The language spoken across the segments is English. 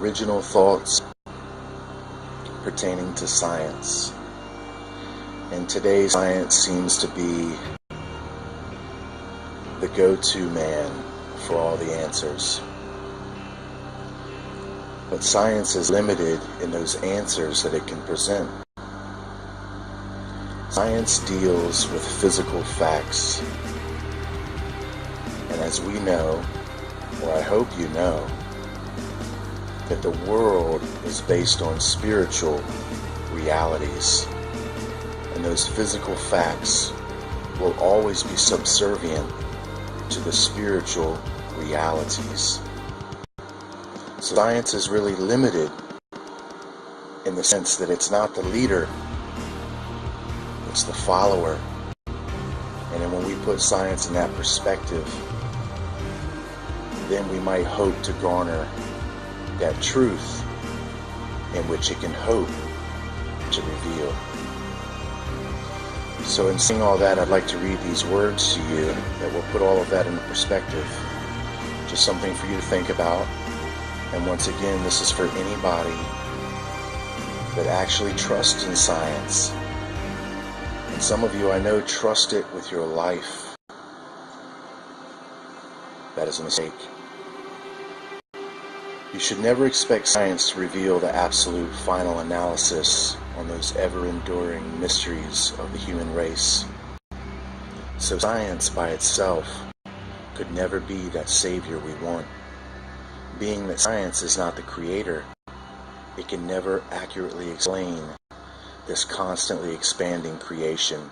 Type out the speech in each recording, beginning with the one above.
original thoughts pertaining to science. And today's science seems to be the go-to man for all the answers. But science is limited in those answers that it can present. Science deals with physical facts. And as we know, or I hope you know, that the world is based on spiritual realities. And those physical facts will always be subservient to the spiritual realities. So science is really limited in the sense that it's not the leader, it's the follower. And then when we put science in that perspective, then we might hope to garner that truth in which it can hope to reveal. So in saying all that, I'd like to read these words to you that will put all of that into perspective. Just something for you to think about. And once again, this is for anybody that actually trusts in science. And some of you, I know, trust it with your life. That is a mistake. You should never expect science to reveal the absolute final analysis on those ever-enduring mysteries of the human race. So science by itself could never be that savior we want. Being that science is not the creator, it can never accurately explain this constantly expanding creation.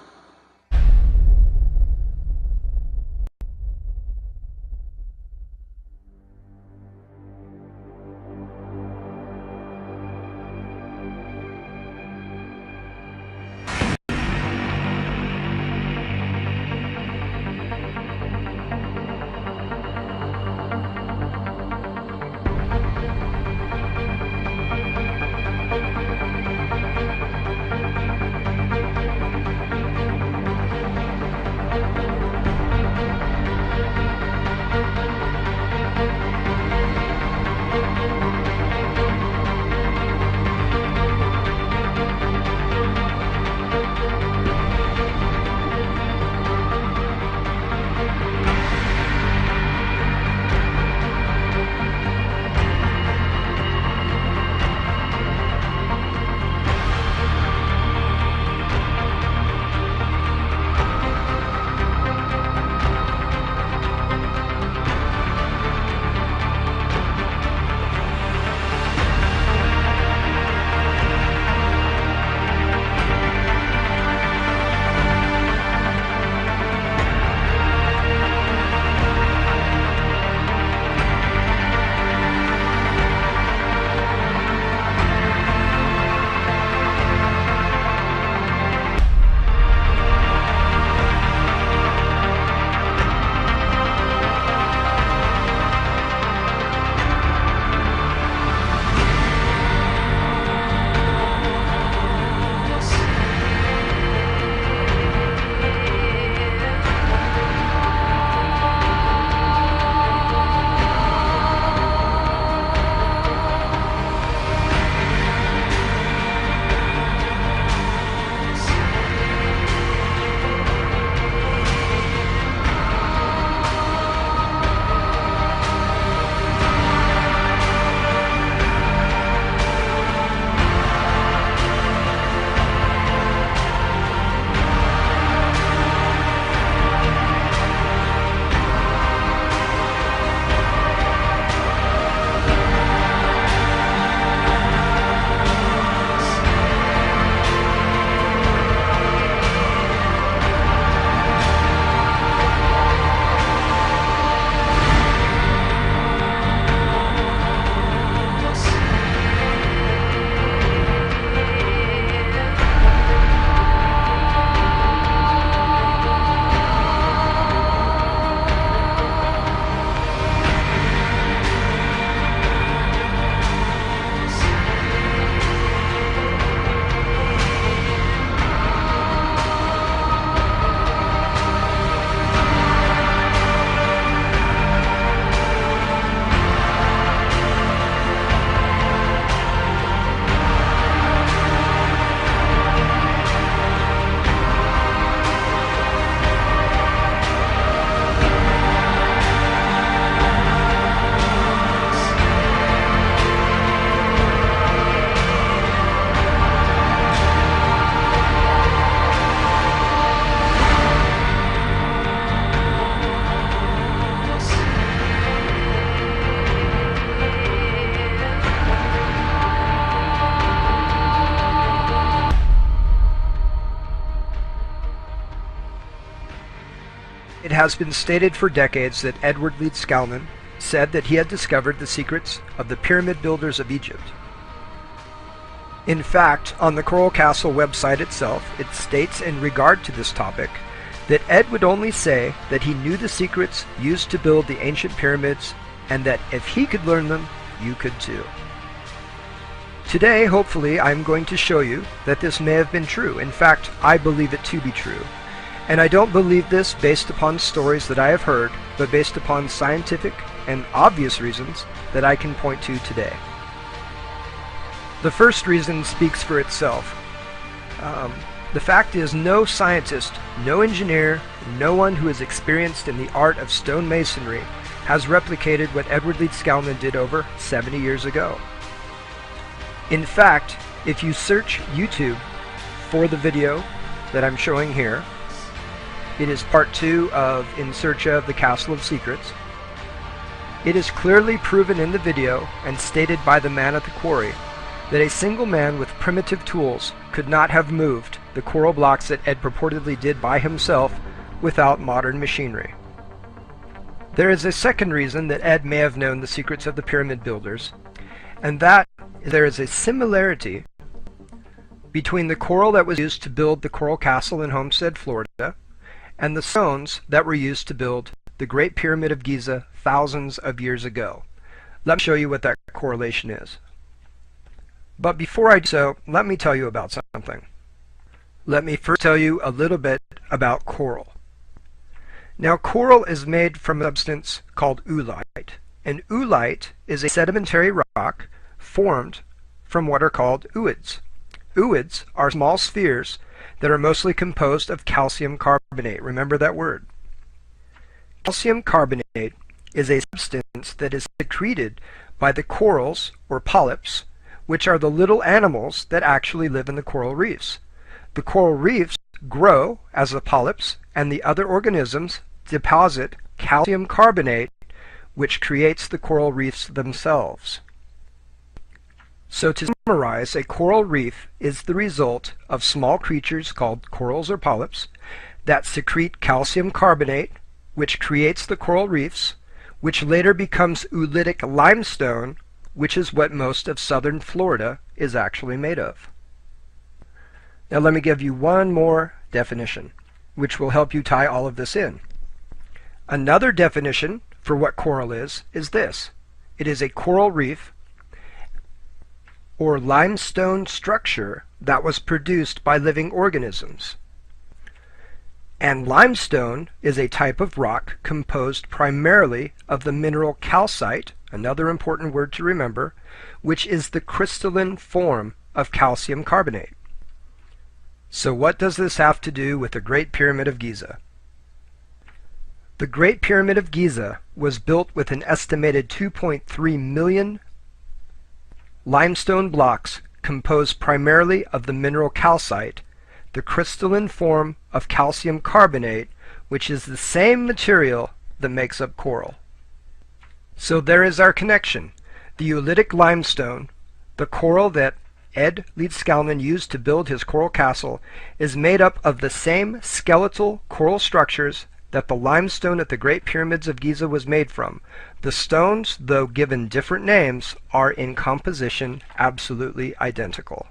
has been stated for decades that Edward Leeds Scalman said that he had discovered the secrets of the pyramid builders of Egypt. In fact, on the Coral Castle website itself, it states in regard to this topic that Ed would only say that he knew the secrets used to build the ancient pyramids, and that if he could learn them, you could too. Today, hopefully, I'm going to show you that this may have been true. In fact, I believe it to be true. And I don't believe this based upon stories that I have heard, but based upon scientific and obvious reasons that I can point to today. The first reason speaks for itself. The fact is, no scientist, no engineer, no one who is experienced in the art of stonemasonry has replicated what Edward Leeds Scalman did over 70 years ago. In fact, if you search YouTube for the video that I'm showing here, it is part 2 of In Search of the Castle of Secrets. It is clearly proven in the video and stated by the man at the quarry that a single man with primitive tools could not have moved the coral blocks that Ed purportedly did by himself without modern machinery. There is a second reason that Ed may have known the secrets of the pyramid builders, and that there is a similarity between the coral that was used to build the Coral Castle in Homestead, Florida, and the stones that were used to build the Great Pyramid of Giza thousands of years ago. Let me show you what that correlation is. But before I do so, let me tell you about something. Let me first tell you a little bit about coral. Now, coral is made from a substance called oolite, and oolite is a sedimentary rock formed from what are called ooids. Ooids are small spheres that are mostly composed of calcium carbonate. Remember that word. Calcium carbonate is a substance that is secreted by the corals, or polyps, which are the little animals that actually live in the coral reefs. The coral reefs grow as the polyps and the other organisms deposit calcium carbonate, which creates the coral reefs themselves. So to summarize, a coral reef is the result of small creatures called corals or polyps that secrete calcium carbonate, which creates the coral reefs, which later becomes oolitic limestone, which is what most of southern Florida is actually made of. Now let me give you one more definition, which will help you tie all of this in. Another definition for what coral is this. It is a coral reef or limestone structure that was produced by living organisms. And limestone is a type of rock composed primarily of the mineral calcite, another important word to remember, which is the crystalline form of calcium carbonate. So what does this have to do with the Great Pyramid of Giza? The Great Pyramid of Giza was built with an estimated 2.3 million limestone blocks composed primarily of the mineral calcite, the crystalline form of calcium carbonate, which is the same material that makes up coral. So there is our connection. The oolitic limestone, the coral that Ed Leeds Scalman used to build his coral castle, is made up of the same skeletal coral structures that the limestone at the Great Pyramids of Giza was made from. The stones, though given different names, are in composition absolutely identical.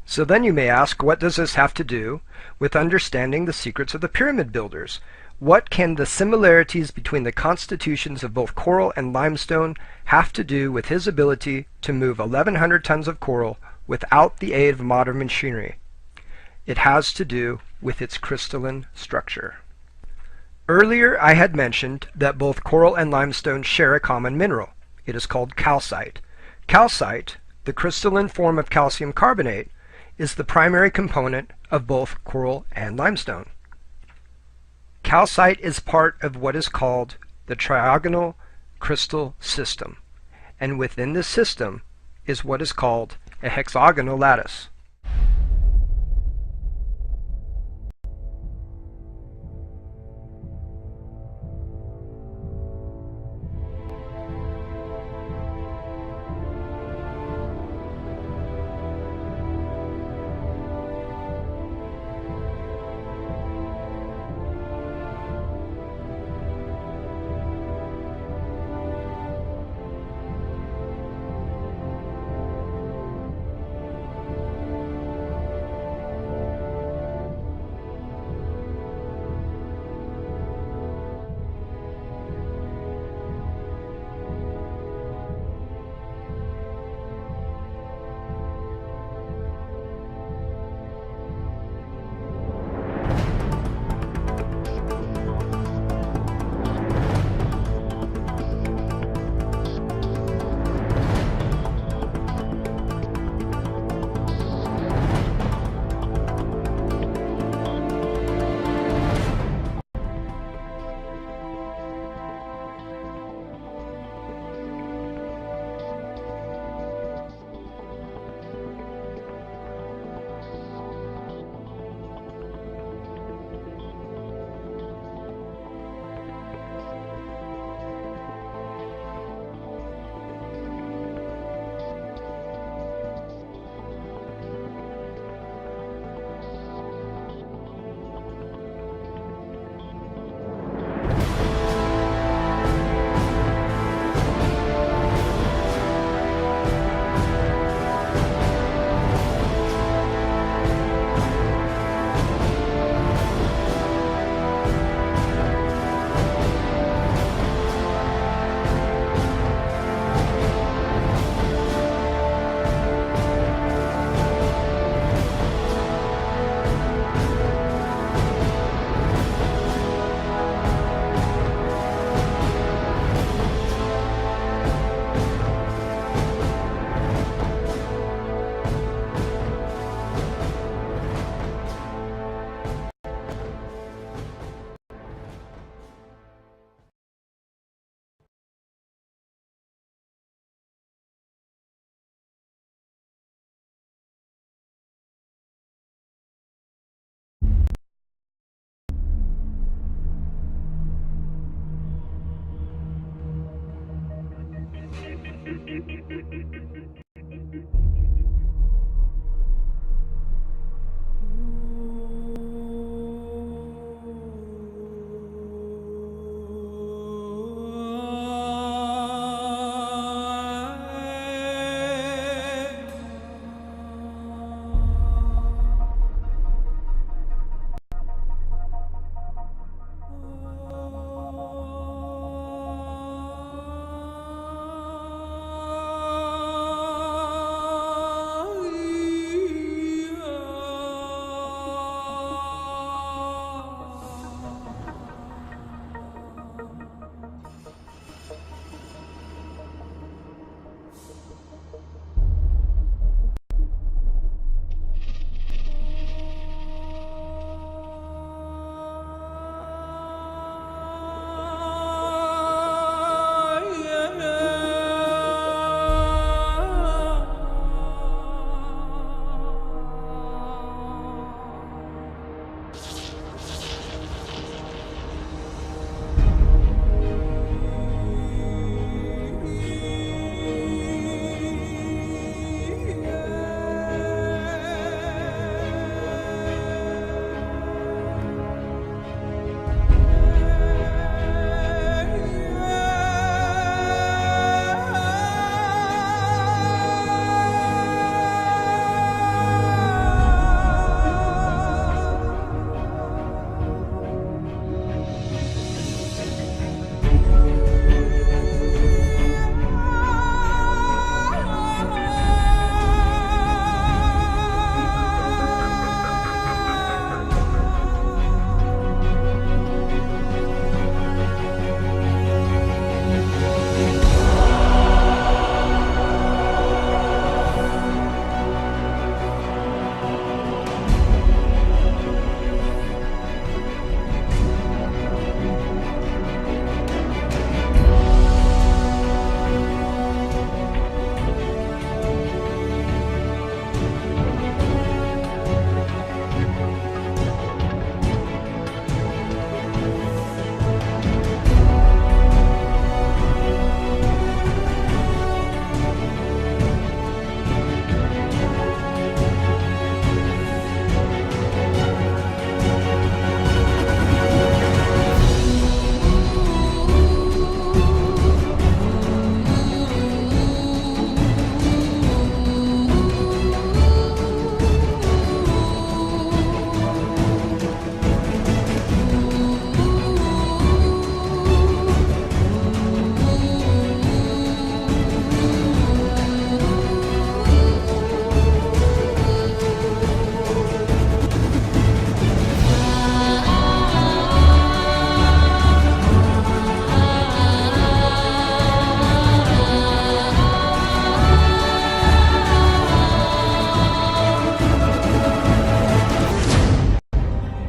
So then you may ask, what does this have to do with understanding the secrets of the pyramid builders? What can the similarities between the constitutions of both coral and limestone have to do with his ability to move 1,100 tons of coral without the aid of modern machinery? It has to do with its crystalline structure. Earlier I had mentioned that both coral and limestone share a common mineral. It is called calcite. Calcite, the crystalline form of calcium carbonate, is the primary component of both coral and limestone. Calcite is part of what is called the trigonal crystal system, and within this system is what is called a hexagonal lattice.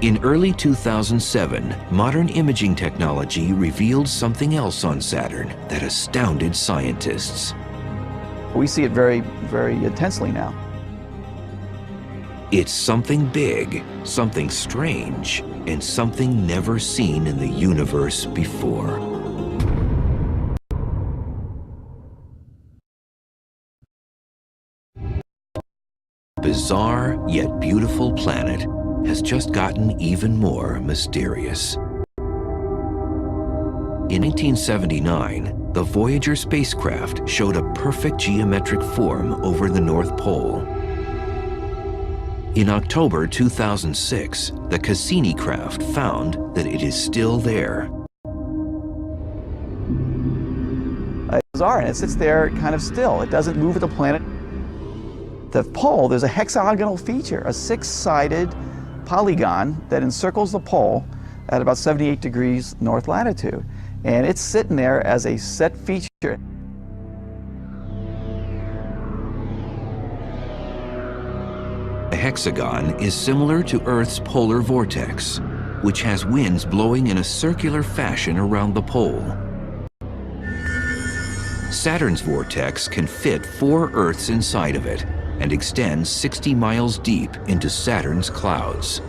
In early 2007, modern imaging technology revealed something else on Saturn that astounded scientists. We see it very, very intensely now. It's something big, something strange, and something never seen in the universe before. Bizarre yet beautiful planet has just gotten even more mysterious. In 1979, the Voyager spacecraft showed a perfect geometric form over the North Pole. In October 2006, the Cassini craft found that it is still there. It's bizarre, and it sits there kind of still. It doesn't move with the planet. The pole, there's a hexagonal feature, a six-sided polygon that encircles the pole at about 78 degrees north latitude. And it's sitting there as a set feature. The hexagon is similar to Earth's polar vortex, which has winds blowing in a circular fashion around the pole. Saturn's vortex can fit 4 Earths inside of it and extends 60 miles deep into Saturn's clouds.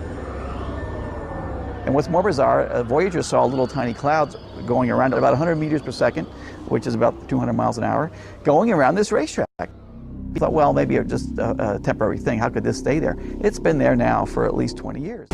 And what's more bizarre, Voyager saw little tiny clouds going around at about 100 meters per second, which is about 200 miles an hour, going around this racetrack. We thought, well, maybe it's just a temporary thing. How could this stay there? It's been there now for at least 20 years.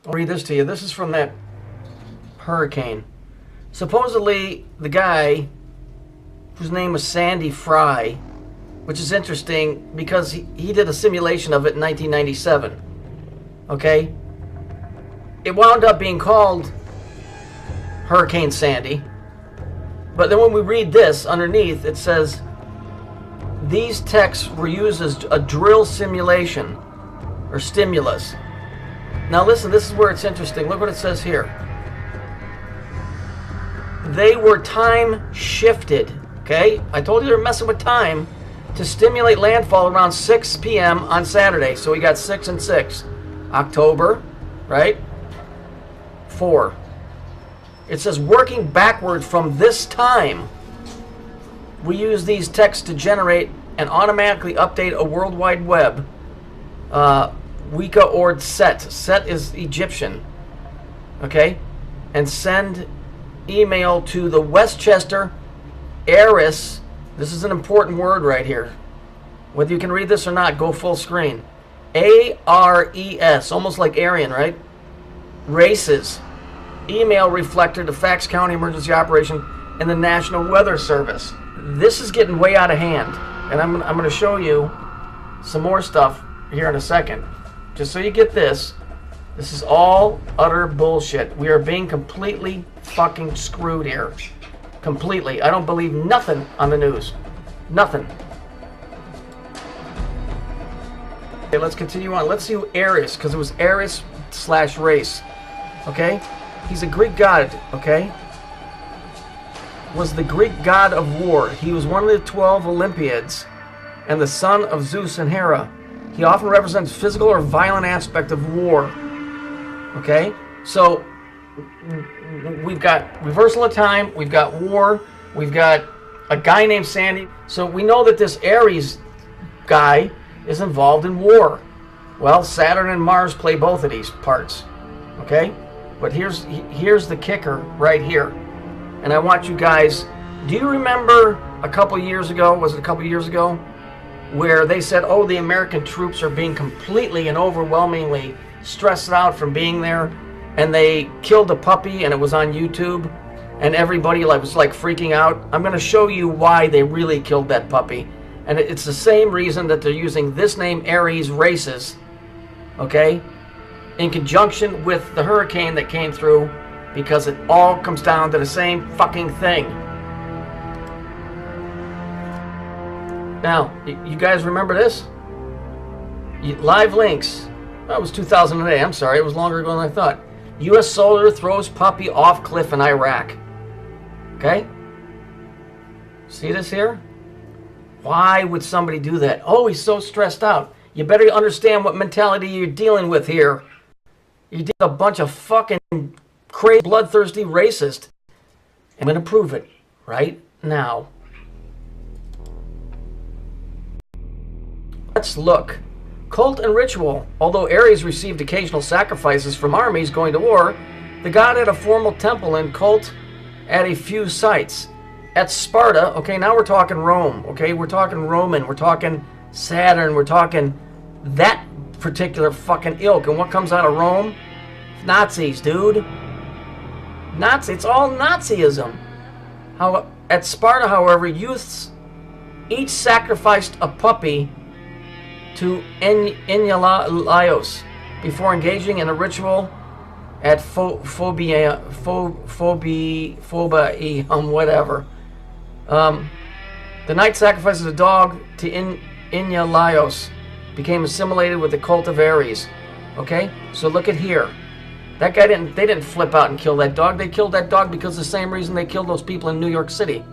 I'll read this to you. This is from that hurricane. Supposedly, the guy, whose name was Sandy Fry, which is interesting because he did a simulation of it in 1997. Okay? It wound up being called Hurricane Sandy. But then when we read this underneath, it says, these texts were used as a drill simulation or stimulus. Now listen, this is where it's interesting. Look what it says here. They were time shifted. Okay? I told you they're messing with time to stimulate landfall around 6 p.m. on Saturday. So we got 6 and 6. October, right? 4. It says working backward from this time, we use these texts to generate and automatically update a World Wide Web. Wika or Set. Set is Egyptian. Okay? And send email to the Westchester Ares. This is an important word right here. Whether you can read this or not, go full screen. ARES. Almost like Aryan, right? Races. Email reflector to Fax County Emergency Operation and the National Weather Service. This is getting way out of hand. And I'm going to show you some more stuff here in a second. Just so you get this. This is all utter bullshit. We are being completely fucking screwed here. Completely. I don't believe nothing on the news. Nothing. Okay, let's continue on. Let's see who Ares, because it was Ares/race. Okay? He's a Greek god, okay? Was the Greek god of war. He was one of the 12 Olympiads and the son of Zeus and Hera. He often represents physical or violent aspect of war. Okay? So, we've got reversal of time, we've got war, we've got a guy named Sandy. So we know that this Ares guy is involved in war. Well, Saturn and Mars play both of these parts. Okay? But here's the kicker right here. And I want you guys, do you remember a couple years ago, was it a couple years ago, where they said, oh, the American troops are being completely and overwhelmingly stressed out from being there, and they killed a puppy, and it was on YouTube, and everybody was like freaking out. I'm going to show you why they really killed that puppy, and it's the same reason that they're using this name, Aries races, okay, in conjunction with the hurricane that came through, because it all comes down to the same fucking thing. Now, you guys remember this? Live links. That was 2008. I'm sorry, it was longer ago than I thought. U.S. soldier throws puppy off cliff in Iraq. Okay? See this here? Why would somebody do that? Oh, he's so stressed out. You better understand what mentality you're dealing with here. You're dealing with a bunch of fucking crazy, bloodthirsty racist. I'm going to prove it right now. Let's look. Cult and ritual. Although Ares received occasional sacrifices from armies going to war, the god had a formal temple and cult at a few sites. At Sparta, okay, now we're talking Rome, okay? We're talking Roman, we're talking Saturn, we're talking that particular fucking ilk. And what comes out of Rome? Nazis, dude. Nazi, it's all Nazism. At Sparta, however, youths each sacrificed a puppy to Enyalios before engaging in a ritual at whatever. The knight sacrifices a dog to Enyalios, became assimilated with the cult of Ares. Okay, so look at here. That guy they didn't flip out and kill that dog. They killed that dog because the same reason they killed those people in New York City.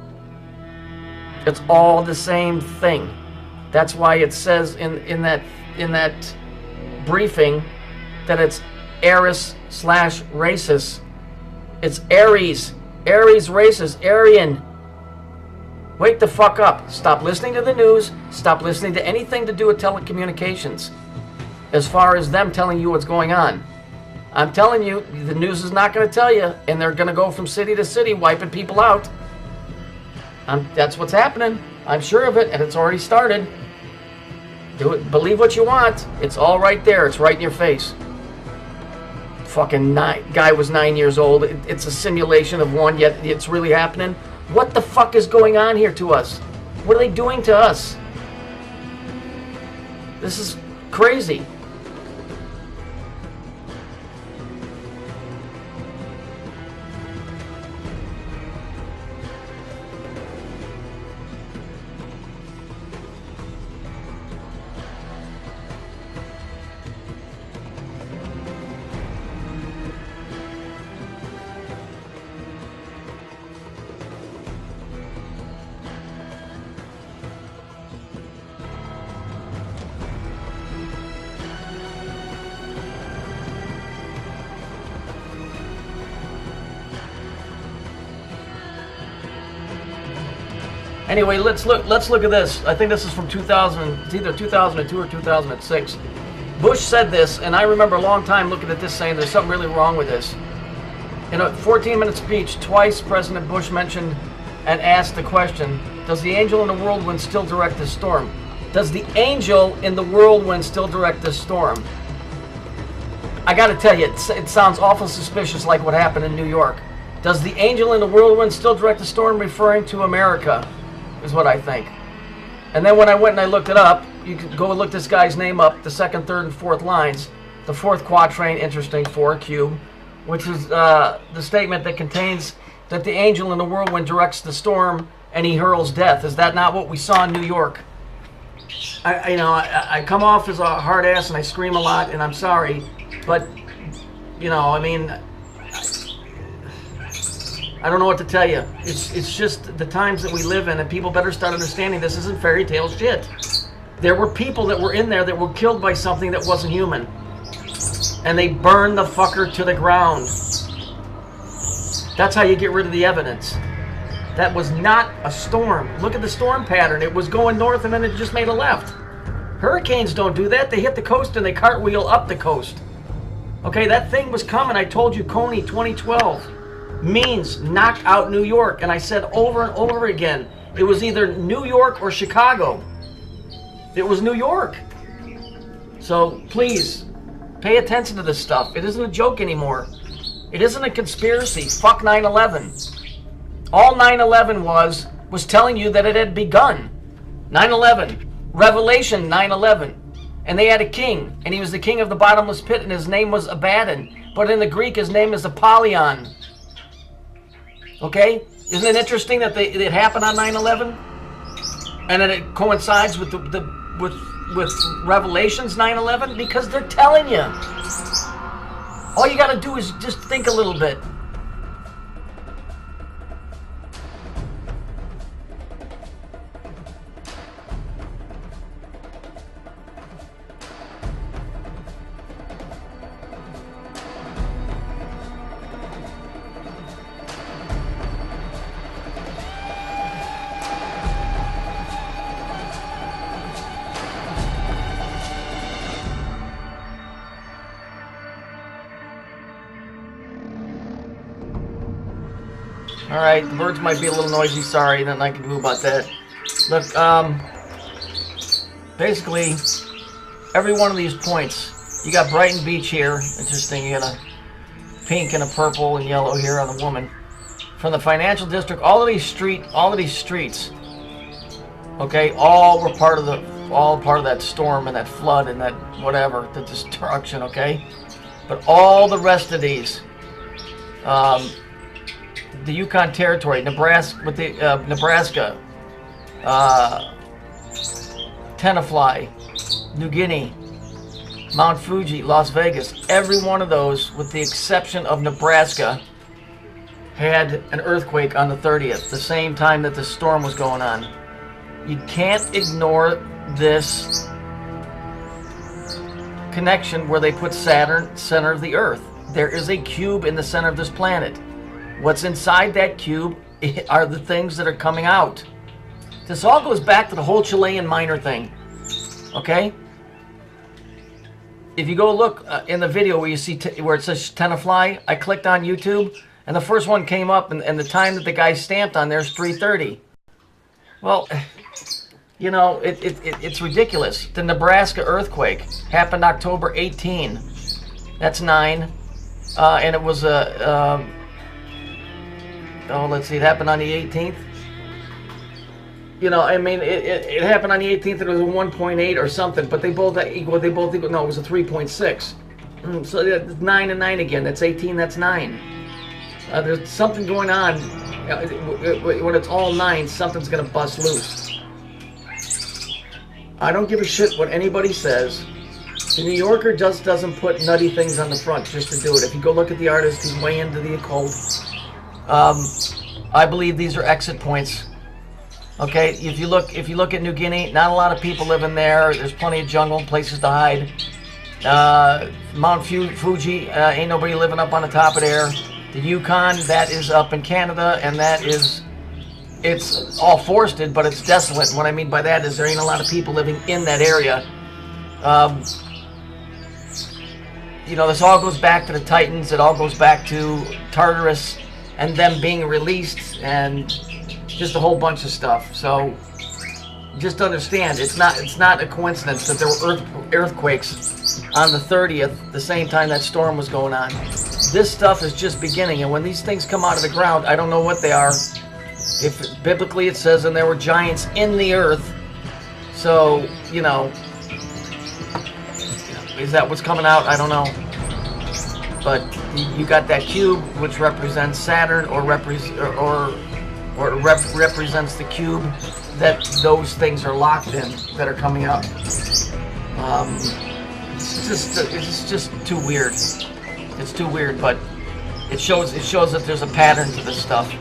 It's all the same thing. That's why it says in that briefing that it's Ares/racist. It's Aries. Aries racist. Aryan. Wake the fuck up. Stop listening to the news. Stop listening to anything to do with telecommunications. As far as them telling you what's going on. I'm telling you, the news is not going to tell you, and they're going to go from city to city wiping people out. That's what's happening. I'm sure of it, and it's already started. Do it. Believe what you want. It's all right there. It's right in your face. Fucking guy was 9 years old. It's a simulation of one, yet it's really happening. What the fuck is going on here to us? What are they doing to us? This is crazy. Anyway, let's look at this. I think this is from 2000. It's either 2002 or 2006. Bush said this, and I remember a long time looking at this saying there's something really wrong with this. In a 14-minute speech, twice President Bush mentioned and asked the question, does the angel in the whirlwind still direct the storm? Does the angel in the whirlwind still direct the storm? I gotta tell you, it sounds awful suspicious like what happened in New York. Does the angel in the whirlwind still direct the storm, referring to America? Is what I think. And then when I went and I looked it up, you could go look this guy's name up, the second, third, and fourth lines. The fourth quatrain, interesting, 4 cube, which is the statement that contains that the angel in the whirlwind directs the storm and he hurls death. Is that not what we saw in New York? I come off as a hard ass and I scream a lot, and I'm sorry, but I mean, I don't know what to tell you. It's just the times that we live in, and people better start understanding this isn't fairy tale shit. There were people that were in there that were killed by something that wasn't human. And they burned the fucker to the ground. That's how you get rid of the evidence. That was not a storm. Look at the storm pattern. It was going north and then it just made a left. Hurricanes don't do that. They hit the coast and they cartwheel up the coast. Okay, that thing was coming. I told you, Coney 2012. Means knock out New York, and I said over and over again, It was either New York or Chicago. It was New York. So please, pay attention to this stuff. It isn't a joke anymore. It isn't a conspiracy. Fuck 9/11. All 9/11 was telling you that it had begun. 9/11. Revelation 9/11. And they had a king, and he was the king of the bottomless pit, and his name was Abaddon. But in the Greek, his name is Apollyon. Okay? Isn't it interesting that it happened on 9/11? And then it coincides with with Revelations 9/11? Because they're telling you. All you got to do is just think a little bit. All right, the birds might be a little noisy. Sorry, nothing I can do about that. Look, basically, every one of these points, you got Brighton Beach here. Interesting. You got a pink and a purple and yellow here on the woman. From the financial district, all of these streets. Okay, all were part of that storm and that flood and that whatever, the destruction. Okay, but all the rest of these. The Yukon Territory, Nebraska, Tenafly, New Guinea, Mount Fuji, Las Vegas. Every one of those, with the exception of Nebraska, had an earthquake on the 30th, the same time that the storm was going on. You can't ignore this connection where they put Saturn center of the Earth. There is a cube in the center of this planet. What's inside that cube are the things that are coming out. This all goes back to the whole Chilean miner thing. Okay? If you go look in the video where you see where it says Tenafly, I clicked on YouTube, and the first one came up, and the time that the guy stamped on there is 3:30. Well, you know, it's ridiculous. The Nebraska earthquake happened October 18. That's 9. And it was a... let's see, it happened on the 18th. You know, I mean, it happened on the 18th, it was a 1.8 or something, but they both equal, no, it was a 3.6. So it's 9 and 9 again, that's 18, that's 9. There's something going on. When it's all 9, something's going to bust loose. I don't give a shit what anybody says. The New Yorker just doesn't put nutty things on the front just to do it. If you go look at the artist, he's way into the occult. I believe these are exit points. Okay, if you look at New Guinea, not a lot of people living there. There's plenty of jungle and places to hide. Mount Fuji, ain't nobody living up on the top of there. The Yukon, that is up in Canada, and it's all forested, but it's desolate. And what I mean by that is there ain't a lot of people living in that area. You know, this all goes back to the Titans. It all goes back to Tartarus and them being released, and just a whole bunch of stuff. So just understand, it's not a coincidence that there were earthquakes on the 30th, the same time that storm was going on. This stuff is just beginning, and when these things come out of the ground, I don't know what they are. If biblically it says, and there were giants in the earth, so you know, is that what's coming out? I don't know. But you got that cube, which represents Saturn, or represents the cube that those things are locked in, that are coming up. It's just too weird. It's too weird, but it shows that there's a pattern to this stuff.